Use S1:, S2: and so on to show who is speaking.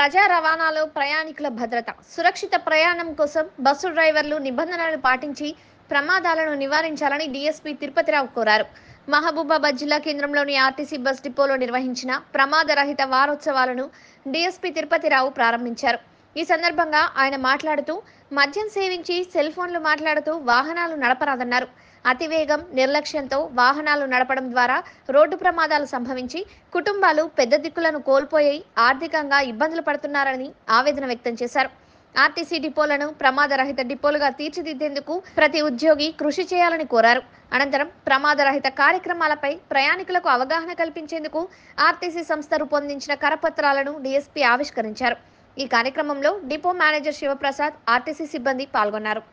S1: ప్రజా రవాణాలో ప్రయాణికుల భద్రత సురక్షిత ప్రయాణం కోసం బస్సు డ్రైవర్లు నిబంధనలు పాటించి ప్రమాదాలను నివారించాలని డీఎస్పీ తిరుపతిరావు కోరారు. మహబూబాబాద్ జిల్లా కేంద్రంలోని ఆర్టీసీ బస్ డిపోలో నిర్వహించిన ప్రమాద రహిత వారోత్సవాలను డీఎస్పీ తిరుపతిరావు ప్రారంభించారు. ఈ సందర్భంగా ఆయన మాట్లాడుతూ మద్యం సేవించి సెల్ ఫోన్లు మాట్లాడుతూ వాహనాలు నడపరాదన్నారు. అతివేగం, నిర్లక్ష్యంతో వాహనాలు నడపడం ద్వారా రోడ్డు ప్రమాదాలు సంభవించి కుటుంబాలు పెద్ద దిక్కులను కోల్పోయి ఆర్థికంగా ఇబ్బందులు పడుతున్నారని ఆవేదన వ్యక్తం చేశారు. ఆర్టీసీ డిపోలను ప్రమాదరహిత డిపోలుగా తీర్చిదిద్దేందుకు ప్రతి ఉద్యోగి కృషి చేయాలని కోరారు. అనంతరం ప్రమాదరహిత కార్యక్రమాలపై ప్రయాణికులకు అవగాహన కల్పించేందుకు ఆర్టీసీ సంస్థ రూపొందించిన కరపత్రాలను డీఎస్పీ ఆవిష్కరించారు. ఈ కార్యక్రమంలో డిపో మేనేజర్ శివప్రసాద్, ఆర్టీసీ సిబ్బంది పాల్గొన్నారు.